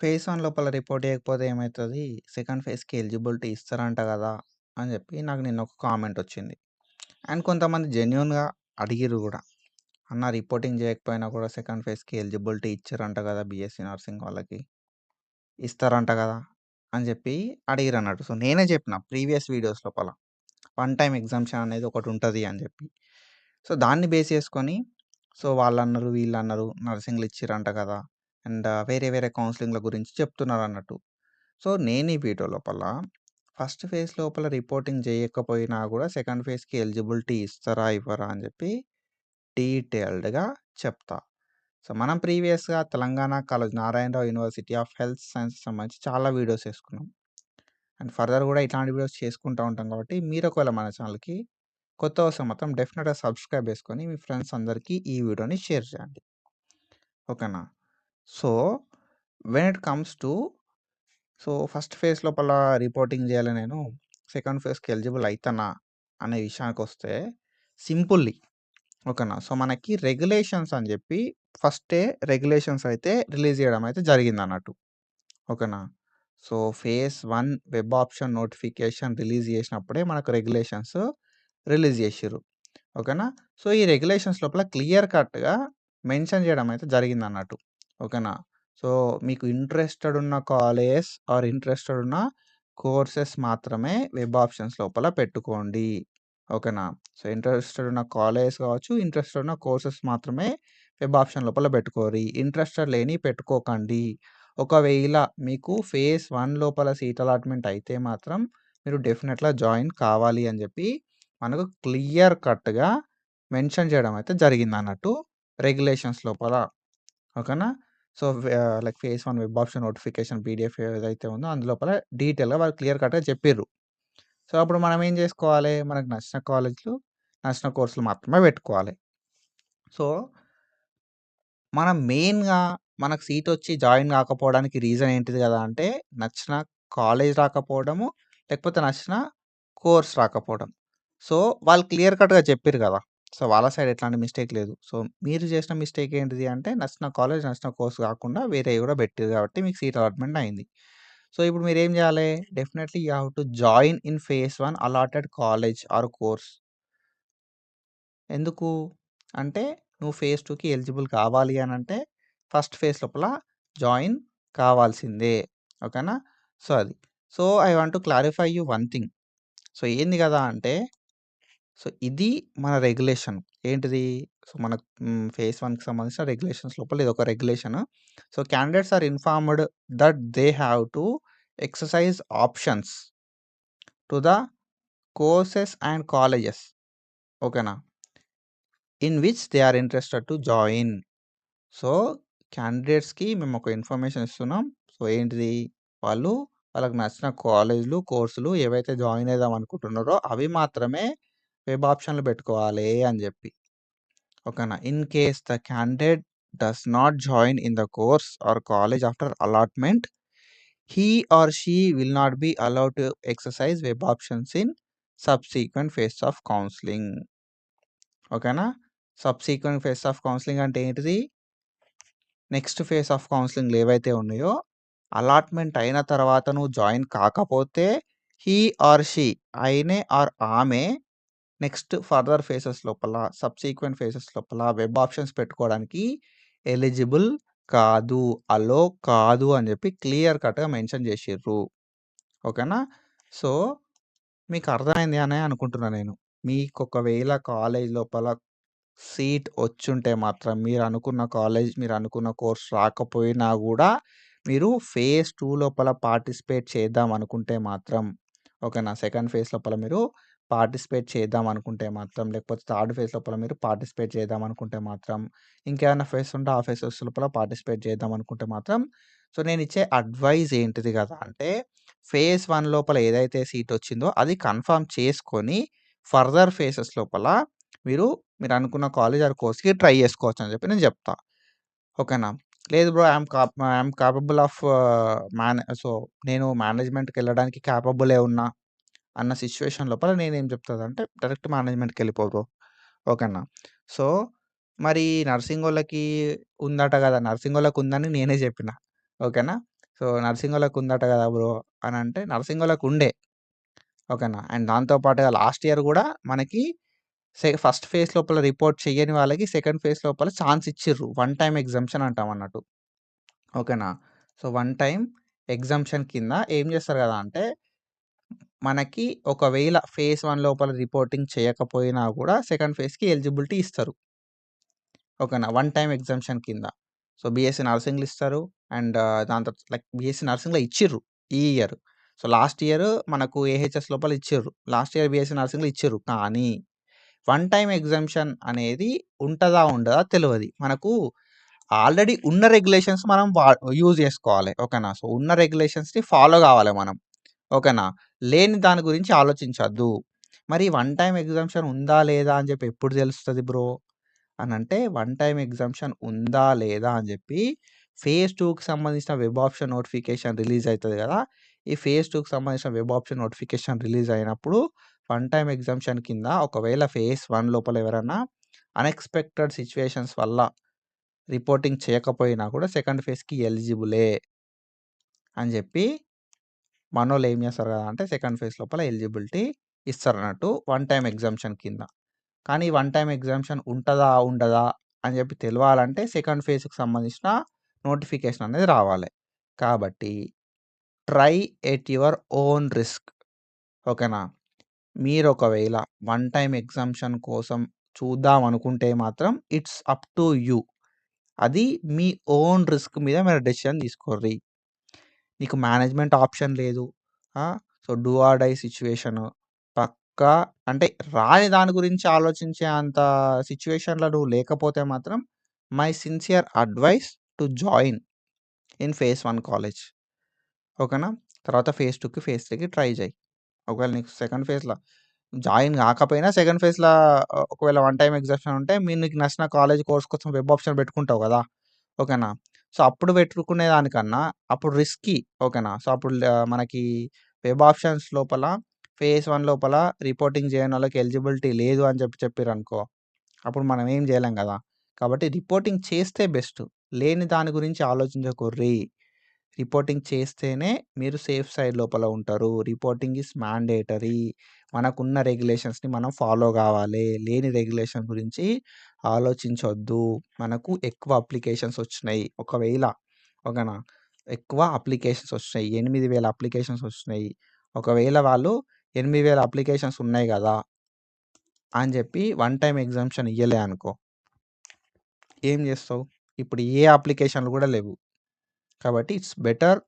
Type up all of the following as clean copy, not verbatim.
Phase 1 లోపల report చేయకపోతే ఏమైతది? సెకండ్ ఫేజ్‌కి ఎలిజిబిలిటీ ఇస్తారంట గదా! అని జెప్పి నాకు నిన్న ఒక కామెంట్ వచ్చింది. అండ్ కొంతమంది జెన్యూన్‌గా అడిగిర్రు గూడా. అన్న రిపోర్టింగ్ చేయకపోయినా కూడా సెకండ్ ఫేజ్‌కి ఎలిజిబిలిటీ ఇచ్చిర్రంట గదా! బీఎస్సీ నర్సింగ్ వాళ్ళకి. ఇస్తారంట గదా! అని జెప్పి అడిగిరన్నట్టు. సో, నేనే జెప్పిన ప్రీవియస్ వీడియోస్ లోపల. వన్ టైమ్ ఎగ్జామ్షన్ అనేది ఒకటుంటది అని జెప్పి. సో, దాన్ని బేస్ చేసుకొని సో, వాళ్ళన్నారు, వీళ్ళన్నారు నర్సింగ్‌లు ఇచ్చిర్రంట గదా! అండ్ వేరే వేరే కౌన్సెలింగ్‌ల గురించి చెప్తున్నారన్నట్టు. సో, నేను ఈ వీడియో లోపల ఫస్ట్ ఫేజ్ లోపల రిపోర్టింగ్ చేయకపోయినా గూడా సెకండ్ ఫేజ్‌కి ఎలిజిబిలిటీ ఇస్తారా? ఇవ్వరా? అని జెప్పి డీటెయిల్డ్‌గా చెప్తా. సో, మనం ప్రీవియస్‌గా Telangana Kaloji Narayana Rao university of health sciences సంబంధించి చాలా వీడియోస్ చేసుకున్నాం. అండ్ ఫర్దర్ గూడా ఇట్లాంటి వీడియోస్ చేసుకుంటా ఉంటాం కాబట్టి మీరు ఒకవేళ మన ఛానల్‌కి కొత్తగా వస్తే మాత్రం డెఫినిట్‌గా సబ్స్క్రైబ్ చేసుకొని మీ ఫ్రెండ్స్ అందరికీ ఈ వీడియోని షేర్ చేయండి. ఓకేనా? So, when it comes to first phase లోపల రిపోర్టింగ్ చేయాలి నేను. సెకండ్ ఫేజ్‌కి ఎలిజిబుల్ అయితనా? అనే విషయానికొస్తే సింపుల్లీ ఓకేనా? సో, మనకి రెగ్యులేషన్స్ అని జెప్పి ఫస్టే రెగ్యులేషన్స్ అయితే రిలీజ్ జేయడం అయితే జరిగిందన్నట్టు. ఓకేనా? So, phase 1 web option notification release జేసినప్పుడే మనకు రెగ్యులేషన్స్ రిలీజ్ జేషిర్రు. ఓకేనా? సో, ఈ రెగ్యులేషన్స్ లోపల క్లియర్ కట్‌గా మెన్షన్ జేయడం అయితే జరిగిందన్నట్టు. ఓకేనా? సో, మీకు ఇంట్రెస్టెడ్ ఉన్న కాలేజెస్ ఆర్ ఇంట్రెస్టెడ్ ఉన్న కోర్సెస్ మాత్రమే వెబ్ ఆప్షన్స్ లోపల పెట్టుకోండి. ఓకేనా? సో, ఇంట్రెస్టెడ్ ఉన్న కాలేజెస్ కావచ్చు, ఇంట్రెస్టెడ్ ఉన్న కోర్సెస్ మాత్రమే వెబ్ ఆప్షన్ లోపల పెట్టుకోరి. ఇంట్రెస్టెడ్ లేనియి పెట్టుకోకండి. ఒకవేళ మీకు ఫేజ్ 1 లోపల సీట్ అలాట్‌మెంట్ అయితే మాత్రం మీరు డెఫినెట్‌గా జాయిన్ కావాలి అని జెప్పి మనకు క్లియర్ కట్‌గా మెన్షన్ చేయడం అయితే జరిగిందన్నట్టు రెగ్యులేషన్స్ లోపల. ఓకేనా? So, like phase 1 web option notification PDF ఏదైతే ఉందో అందులోపల డీటెయిల్‌గా వాళ్ళు క్లియర్ కట్‌గా చెప్పిర్రు. సో, అప్పుడు మనం ఏం జేసుకోవాలి? మనకు నచ్చిన కాలేజ్‌లు, నచ్చిన కోర్సులు మాత్రమే పెట్టుకోవాలి. సో, మనం మెయిన్‌గా మనకు సీటొచ్చి జాయిన్ గాకపోవడానికి రీజన్ ఏంటిది గదా! అంటే నచ్చిన కాలేజ్ రాకపోవడము, లేకపోతే నచ్చిన కోర్స్ రాకపోవడం. సో, వాళ్ళు క్లియర్ కట్‌గా చెప్పిర్రు గదా! సో, వాళ్ళ సైడ్ ఎట్లాంటి మిస్టేక్ లేదు. సో, మీరు చేసిన మిస్టేక్ ఏంటిది అంటే నచ్చిన కాలేజ్, నచ్చిన కోర్స్ కాకుండా వేరేయి గూడా పెట్టిర్రు కాబట్టి మీకు సీట్ అలాట్‌మెంట్ అయింది. సో, ఇప్పుడు మీరేం జేయాలి? Definitely you have to join in phase 1 allotted college are course. ఎందుకు? అంటే నువ్వు ఫేజ్ 2కి ఎలిజిబుల్ కావాలి అనంటే ఫస్ట్ ఫేజ్ లోపల జాయిన్ కావాల్సిందే. ఓకేనా? సో, అది. So, I want to clarify you one thing. So, ఏంది గదా! అంటే సో, ఇది మన రెగ్యులేషన్. ఏంటిది? సో, మన ఫేజ్ 1కి సంబంధించిన రెగ్యులేషన్స్ లోపల ఇదొక regulation. So, candidates are informed that they have to exercise options to the courses and colleges. ఓకేనా? In which they are interested to join. So, క్యాండిడేట్స్‌కి మేమొక ఇన్ఫర్మేషన్ ఇస్తున్నాం. సో, ఏంటిది? వాళ్ళు వాళ్ళకి నచ్చిన కాలేజ్‌లు, కోర్సులు ఏవైతే జాయిన్ అయిదాం అనుకుంటున్నారో అవి మాత్రమే వెబ్ ఆప్షన్‌లో పెట్టుకోవాలి అని జెప్పి. ఓకేనా? In case the candidate does not join in the course or college after allotment, he or she will not be allowed to exercise web options in subsequent phase of counselling. ఓకేనా? Subsequent phase of counselling అంటే ఏంటిది? Next phase of కౌన్సెలింగ్‌లు ఏవైతే ఉన్నాయో, allotment అయిన తర్వాత నువ్వు join కాకపోతే, హి or she ఆయనే ఆర్ ఆమె నెక్స్ట్ ఫర్దర్ ఫేజెస్ లోపల, సబ్‌సీక్వెంట్ ఫేజెస్ లోపల వెబ్ ఆప్షన్స్ పెట్టుకోవడానికి ఎలిజిబుల్ కాదు. అలో కాదు అని చెప్పి క్లియర్ కట్‌గా మెన్షన్ చేషిర్రు. ఓకేనా? సో, మీకు అర్థమైంది అనే అనుకుంటున్నా నేను. మీకొకవేళ కాలేజ్ లోపల సీట్ వచ్చుంటే మాత్రం మీరనుకున్న కాలేజ్, మీరనుకున్న కోర్స్ రాకపోయినా గూడా, మీరు ఫేజ్ 2 లోపల పార్టిసిపేట్ చేద్దాం అనుకుంటే మాత్రం, ఓకేనా? సెకండ్ ఫేజ్ లోపల మీరు పార్టిసిపేట్ చేద్దాం అనుకుంటే మాత్రం, లేకపోతే థర్డ్ ఫేజ్ లోపల మీరు పార్టిసిపేట్ చేద్దాం అనుకుంటే మాత్రం, ఇంకేమన్నా ఫేజ్ ఉంటే ఆ ఫేజెస్ లోపల పార్టిసిపేట్ చేద్దాం అనుకుంటే మాత్రం, సో, నేనిచ్చే అడ్వైస్ ఏంటిది గదా! అంటే, ఫేజ్ 1 లోపల ఏదైతే సీట్ వచ్చిందో అది కన్ఫర్మ్ చేసుకొని, ఫర్దర్ ఫేజెస్ లోపల మీరు మీరనుకున్న కాలేజ్ ఆర్ కోర్స్‌కి ట్రై చేసుకోవచ్చని చెప్పి నేను జెప్తా. ఓకేనా? లేదు బ్రో ఐయామ్ కేపబుల్ ఆఫ్ నేను మేనేజ్‌మెంట్‌కెళ్ళడానికి కేపబులే ఉన్నా అన్న సిట్యుయేషన్ లోపల నేనేం చెప్తానంటే డైరెక్ట్ మేనేజ్‌మెంట్‌కెళ్ళిపో బ్రో. ఓకేనా? సో, మరి నర్సింగోళ్ళకి ఉందట గదా! నర్సింగోళ్ళకి ఉందని నేనే జెప్పిన. ఓకేనా? సో, నర్సింగోళ్ళకి ఉందట కదా బ్రో అని అంటే, నర్సింగోళ్ళకి ఉండే. ఓకేనా. అండ్ దాంతో పాటుగా లాస్ట్ ఇయర్ గూడా మనకి ఫస్ట్ ఫేజ్ లోపల రిపోర్ట్ చెయ్యని వాళ్ళకి సెకండ్ ఫేజ్ లోపల ఛాన్స్ ఇచ్చిర్రు. వన్ టైమ్ ఎగ్జామ్షన్ అంటాం అన్నట్టు. ఓకేనా. సో, వన్ టైమ్ ఎగ్జామ్షన్ కింద ఏం చేస్తారు కదా అంటే, మనకి ఒకవేళ ఫేజ్ 1 లోపల రిపోర్టింగ్ చేయకపోయినా గూడా సెకండ్ ఫేజ్‌కి ఎలిజిబిలిటీ ఇస్తారు. ఓకేనా. వన్ టైమ్ ఎగ్జామ్షన్ కింద. సో, బీఎస్సీ నర్సింగ్‌లో ఇస్తారు. అండ్ దాని తర్వాత లైక్ బీఎస్సీ నర్సింగ్‌లో ఇచ్చిర్రు ఈ ఇయర్. సో, లాస్ట్ ఇయర్ మనకు ఏహెచ్ఎస్ లోపల ఇచ్చిర్రు. లాస్ట్ ఇయర్ బీఎస్సీ నర్సింగ్‌లో ఇచ్చిర్రు. కానీ వన్ టైమ్ ఎగ్జామ్షన్ అనేది ఉంటదా? ఉండదా? తెలవది. మనకు ఆల్రెడీ ఉన్న రెగ్యులేషన్స్ మనం యూజ్ చేసుకోవాలి. ఓకేనా. సో, ఉన్న రెగ్యులేషన్స్‌ని ఫాలో కావాలి మనం. ఓకేనా. లేని దాని గురించి ఆలోచించొద్దు. మరి వన్ టైమ్ ఎగ్జామ్షన్ ఉందా? లేదా? అని చెప్పి ఎప్పుడు తెలుస్తది బ్రో అనంటే, వన్ టైమ్ ఎగ్జామ్షన్ ఉందా? లేదా? అని చెప్పి ఫేజ్ 2కి సంబంధించిన వెబ్ ఆప్షన్ నోటిఫికేషన్ రిలీజ్ అయితది కదా! ఈ ఫేజ్ 2కి సంబంధించిన వెబ్ ఆప్షన్ నోటిఫికేషన్ రిలీజ్ అయినప్పుడు వన్ టైమ్ ఎగ్జామ్షన్ కింద ఒకవేళ ఫేజ్ 1 లోపల ఎవరన్నా అన్‌ఎక్స్‌పెక్టెడ్ సిట్యుయేషన్స్ వల్ల రిపోర్టింగ్ చేయకపోయినా కూడా సెకండ్ ఫేజ్‌కి ఎలిజిబులే అని చెప్పి మనోళ్ళు ఏం చేస్తారు కదా! అంటే సెకండ్ ఫేజ్ లోపల ఎలిజిబిలిటీ ఇస్తారన్నట్టు వన్ టైమ్ ఎగ్జామ్షన్ కింద. కానీ వన్ టైమ్ ఎగ్జామ్షన్ ఉంటదా? ఉండదా? అని చెప్పి తెలవాలంటే సెకండ్ ఫేజ్‌కి సంబంధించిన నోటిఫికేషన్ అనేది రావాలి. కాబట్టి try at your own risk. ఓకేనా. మీరొకవేళ వన్ టైమ్ ఎగ్జామ్షన్ కోసం చూద్దాం అనుకుంటే మాత్రం ఇట్స్ అప్ టు యూ. అది మీ ఓన్ రిస్క్ మీద మీరు డెసిషన్ తీసుకోర్రి. నీకు మేనేజ్‌మెంట్ ఆప్షన్ లేదు. So, do or die situation. పక్కా అంటే రాని దాని గురించి ఆలోచించే అంత సిట్యుయేషన్‌లో నువ్వు లేకపోతే మాత్రం my sincere advice to join in phase 1 college. ఓకేనా. తర్వాత ఫేజ్ 2కి, ఫేజ్ 3కి ట్రై చెయి. ఒకవేళ నీకు సెకండ్ ఫేజ్‌ల జాయిన్ గాకపోయినా సెకండ్ ఫేజ్‌ల ఒకవేళ వన్ టైమ్ ఎగ్జామ్షన్ ఉంటే నీకు నచ్చిన కాలేజ్ కోర్స్ కోసం వెబ్ ఆప్షన్ పెట్టుకుంటావు గదా! ఓకేనా. సో, అప్పుడు పెట్టుకునే దానికన్నా అప్పుడు రిస్కీ. ఓకేనా. సో, అప్పుడు మనకి వెబ్ ఆప్షన్స్ లోపల ఫేజ్ 1 లోపల రిపోర్టింగ్ చేయనోళ్ళకి ఎలిజిబిలిటీ లేదు అని చెప్పిర్రనుకో, అప్పుడు మనం ఏం చేయలేం గదా! కాబట్టి రిపోర్టింగ్ చేస్తే బెస్ట్. లేని దాని గురించి ఆలోచించకుర్రి. రిపోర్టింగ్ చేస్తేనే మీరు సేఫ్ సైడ్ లోపల ఉంటారు. Reporting is mandatory. మనకున్న రెగ్యులేషన్స్‌ని మనం ఫాలో గావాలి. లేని రెగ్యులేషన్ గురించి ఆలోచించొద్దు. మనకు ఎక్కువ అప్లికేషన్స్ వచ్చినాయి. ఒకవేళ ఓకేనా. ఎక్కువ అప్లికేషన్స్ వచ్చినాయి. 8,000 అప్లికేషన్స్ వచ్చినాయి. ఒకవేళ వాళ్ళు 8,000 అప్లికేషన్స్ ఉన్నాయి గదా! అని జెప్పి వన్ టైమ్ ఎగ్జామ్షన్ ఇయ్యలే అనుకో, ఏం జేస్తావు? ఇప్పుడు ఏ అప్లికేషన్‌లు గూడా లెవ్వు. కాబట్టి it's better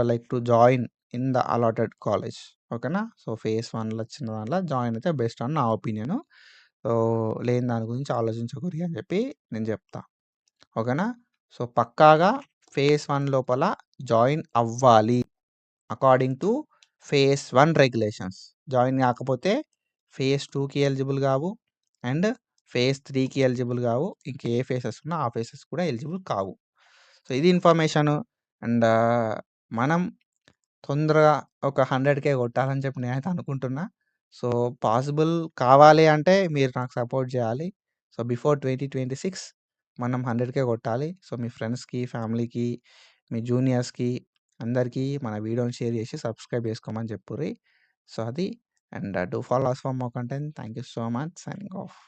like to join in the allotted college. ఓకేనా. సో, ఫేజ్ 1లో వచ్చిన దాంట్లో జాయిన్ అయితే బెస్ట్ అని నా ఒపీనియను. సో, లేని దాని గురించి ఆలోచించకుర్రి అని చెప్పి నేను చెప్తా. ఓకేనా. సో, పక్కాగా ఫేజ్ 1 లోపల జాయిన్ అవ్వాలి. According to phase 1 regulations. Join గాకపోతే ఫేజ్ 2కి ఎలిజిబుల్ గావు. అండ్ ఫేజ్ 3కి ఎలిజిబుల్ గావు. ఇంక ఏ ఫేజెస్ ఉన్నా ఆ ఫేజెస్ కూడా ఎలిజిబుల్ కావు. సో, ఇది ఇన్ఫర్మేషను. అండ్ మనం తొందరగా ఒక 100,000 కొట్టాలని చెప్పి నేనైతే అనుకుంటున్నా. సో, పాసిబుల్ కావాలి అంటే మీరు నాకు సపోర్ట్ జేయాలి. సో, బిఫోర్ 2026 మనం 100,000 కొట్టాలి. సో, మీ ఫ్రెండ్స్‌కి, ఫ్యామిలీకి, మీ జూనియర్స్‌కి అందరికీ మన వీడియోని షేర్ చేసి సబ్స్క్రైబ్ చేసుకోమని చెప్పుర్రి. సో, అది and do follow us for more content. Thank you so much. Signing of.